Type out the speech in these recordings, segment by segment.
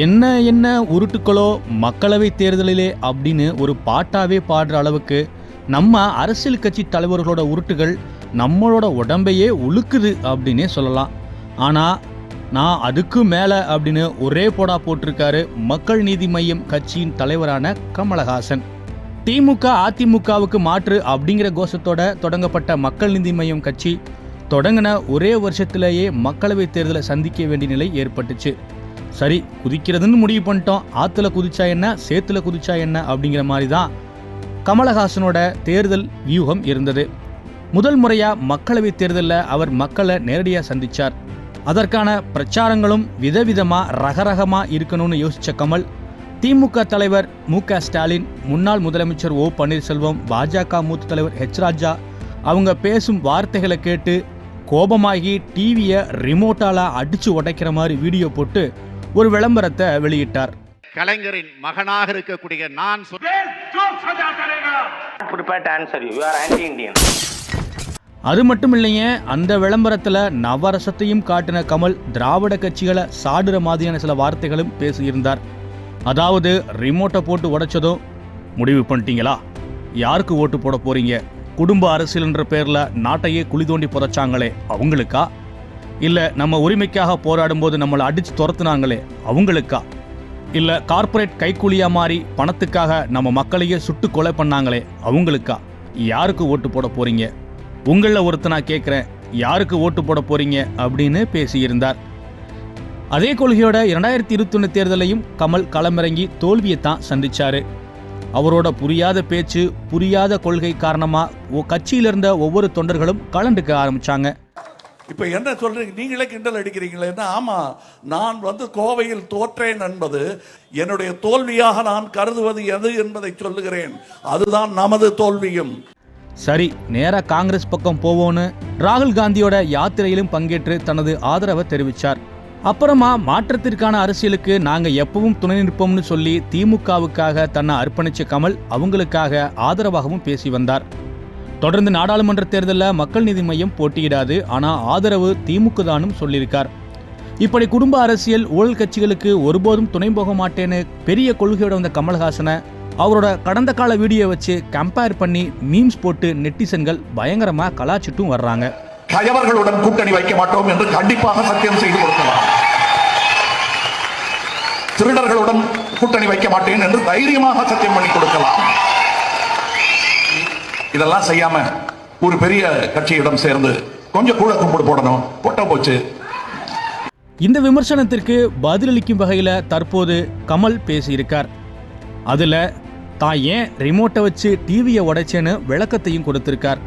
என்ன என்ன உருட்டுக்களோ மக்களவை தேர்தலிலே அப்படின்னு ஒரு பாட்டாவே பாடுற அளவுக்கு நம்ம அரசியல் கட்சி தலைவர்களோட உருட்டுகள் நம்மளோட உடம்பையே உழுக்குது அப்படின்னே சொல்லலாம். ஆனால் நான் அதுக்கு மேலே அப்படின்னு ஒரே போடா போட்டிருக்காரு மக்கள் நீதி மய்யம் கட்சியின் தலைவரான கமலஹாசன். திமுக அதிமுகவுக்கு மாற்று அப்படிங்கிற கோஷத்தோட தொடங்கப்பட்ட மக்கள் நீதி மய்யம் கட்சி தொடங்கின ஒரே வருஷத்திலேயே மக்களவை தேர்தலை சந்திக்க வேண்டிய நிலை ஏற்பட்டுச்சு. சரி, குதிக்கிறதுன்னு முடிவு பண்ணிட்டோம், ஆற்றுல குதிச்சா என்ன சேத்துல குதிச்சா என்ன அப்படிங்கிற மாதிரி தான் கமலஹாசனோட தேர்தல் வியூகம் இருந்தது. முதல் முறையாக மக்களவை தேர்தலில் அவர் மக்களை நேரடியாக சந்தித்தார். அதற்கான பிரச்சாரங்களும் விதவிதமாக ரகரகமாக இருக்கணும்னு யோசித்த கமல், திமுக தலைவர் மு.க. ஸ்டாலின், முன்னாள் முதலமைச்சர் ஓ. பன்னீர்செல்வம், பாஜக மூத்த தலைவர் ஹெச். ராஜா அவங்க பேசும் வார்த்தைகளை கேட்டு கோபமாகி டிவியை ரிமோட்டால அடிச்சு உடைக்கிற மாதிரி வீடியோ போட்டு ஒரு விளம்பரத்தை வெளியிட்டார். கலைஞரின் மகனாக இருக்கக்கூடிய நான் அது மட்டும் இல்லைங்க, அந்த விளம்பரத்தில் நவரசத்தையும் காட்டின கமல் திராவிட கட்சிகளை சாடுற மாதிரியான சில வார்த்தைகளும் பேசியிருந்தார். அதாவது, ரிமோட்டை போட்டு உடைச்சதும் முடிவு பண்ணிட்டீங்களா, யாருக்கு ஓட்டு போட போறீங்க, குடும்ப அரசியல்ன்ற பேரில் நாட்டையே குழி தோண்டி புதைச்சாங்களே அவங்களுக்கா, இல்லை நம்ம உரிமைக்காக போராடும் போது நம்மளை அடித்து துரத்துனாங்களே அவங்களுக்கா, இல்லை கார்ப்பரேட் கைக்கூலியா மாறி பணத்துக்காக நம்ம மக்களையே சுட்டு கொலை பண்ணாங்களே அவங்களுக்கா, யாருக்கு ஓட்டு போட போறீங்க, உங்களில் ஒருத்தனா கேட்குறேன், யாருக்கு ஓட்டு போட போறீங்க அப்படின்னு பேசியிருந்தார். அதே கொள்கையோட 2021 தேர்தலையும் கமல் களமிறங்கி தோல்வியை தான் சந்திச்சாரு. அவரோட புரியாத பேச்சு, புரியாத கொள்கை காரணமா கட்சியில இருந்த ஒவ்வொரு தொண்டர்களும் கலண்டுக்க ஆரம்பிச்சாங்க. இப்ப என்ன சொல்றீங்க, நீங்களே கிண்டல் அடிக்கிறீங்களே. ஆமா, நான் கோவையில் தோற்றேன் என்பது என்னுடைய தோல்வியாக நான் கருதுவது எது என்பதை சொல்லுகிறேன். அதுதான் நமது தோல்வியும். சரி, நேரா காங்கிரஸ் பக்கம் போவோன்னு ராகுல் காந்தியோட யாத்திரையிலும் பங்கேற்று தனது ஆதரவை தெரிவித்தார். அப்புறமா மாற்றத்திற்கான அரசியலுக்கு நாங்க எப்பவும் துணை நிற்போம்னு சொல்லி திமுகவுக்காக தன்னை அர்ப்பணிச்ச கமல் அவங்களுக்காக ஆதரவாகவும் பேசி வந்தார். தொடர்ந்து நாடாளுமன்ற தேர்தலில் மக்கள் நீதி மய்யம் போட்டியிடாது, ஆனால் ஆதரவு திமுக தானும் சொல்லியிருக்கார். இப்படி குடும்ப அரசியல் ஊழல் கட்சிகளுக்கு ஒருபோதும் துணை போக மாட்டேன்னு பெரிய கொள்கையோட வந்த கமல்ஹாசனை அவரோட கடந்த கால வீடியோ வச்சு கம்பேர் பண்ணி மீம்ஸ் போட்டு நெட்டிசன்கள் பயங்கரமா கலாச்சிட்டும் வர்றாங்க. கயவர்களுடன் கூட்டணி வைக்க மாட்டோம் என்று கண்டிப்பாக சத்தியம் செய்து கொடுக்கலாம். திருடர்களுடன் கூட்டணி வைக்க மாட்டேன் என்று தைரியமாக சத்தியம் பண்ணி கொடுக்கலாம். இதெல்லாம் செய்யாம ஒரு பெரிய கட்சியிடம் சேர்ந்து கொஞ்சம் கூட கும்பிடு போடணும், போட்ட போச்சு. இந்த விமர்சனத்திற்கு பதிலளிக்கும் வகையில தற்போது கமல் பேசியிருக்கார். அதுல தான் ஏன் ரிமோட்டை வச்சு டிவியை உடைச்சேன்னு விளக்கத்தையும் கொடுத்திருக்கார்.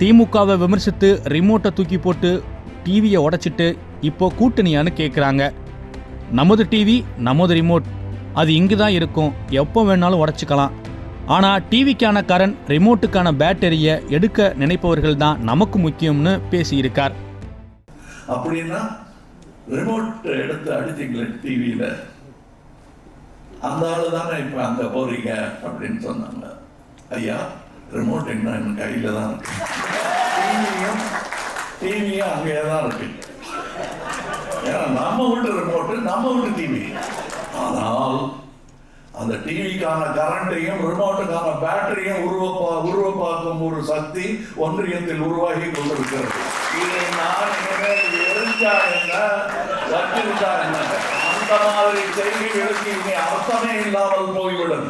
திமுகவை விமர்சித்து ரிமோட்டை தூக்கி போட்டு டிவியை உடைச்சிட்டு இப்போ கூட்டணியான்னு கேட்குறாங்க. நமது டிவி நமது ரிமோட், அது இங்கு தான் இருக்கும், எப்போ வேணாலும் உடைச்சிக்கலாம். ஆனால் டிவிக்கான கரண்ட், ரிமோட்டுக்கான பேட்டரியை எடுக்க நினைப்பவர்கள் தான் நமக்கு முக்கியம்னு பேசியிருக்கார். அப்படின்னா ரிமோட் எடுத்து அடிச்சிங்களே டிவியில், அந்த ஆளு தானே இப்போ அங்கே போறீங்க அப்படின்னு சொன்னாங்க. ஐயா, ரிமோட் என்ன என் கையில் தான் இருக்கு, டிவியும் அங்கே தான் இருக்கு. ஏன்னா நம்ம வீட்டு ரிமோட்டு நம்ம வீட்டு டிவி. ஆனால் அந்த டிவிக்கான கரண்டையும் ரிமோட்டுக்கான பேட்டரியும் உருவப்பாக்கும் ஒரு சக்தி ஒன்றியத்தில் உருவாகி கொண்டிருக்கிறது. இதை நான் எரிஞ்சா என்ன, வச்சிருந்தா என்ன, அந்த மாதிரி செய்திகளுக்கு இனி அர்த்தமே இல்லாமல் போய்விடும்.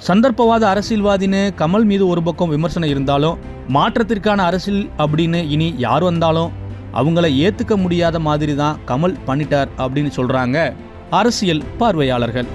சந்தர்ப்பவாத அரசியல்வாதின்னு கமல் மீது ஒரு பக்கம் விமர்சனம் இருந்தாலும், மாற்றத்திற்கான அரசியல் அப்படின்னு இனி யார் வந்தாலும் அவங்கள ஏத்துக்க முடியாத மாதிரி தான் கமல் பண்ணிட்டார் அப்படின்னு சொல்றாங்க அரசியல் பார்வையாளர்கள்.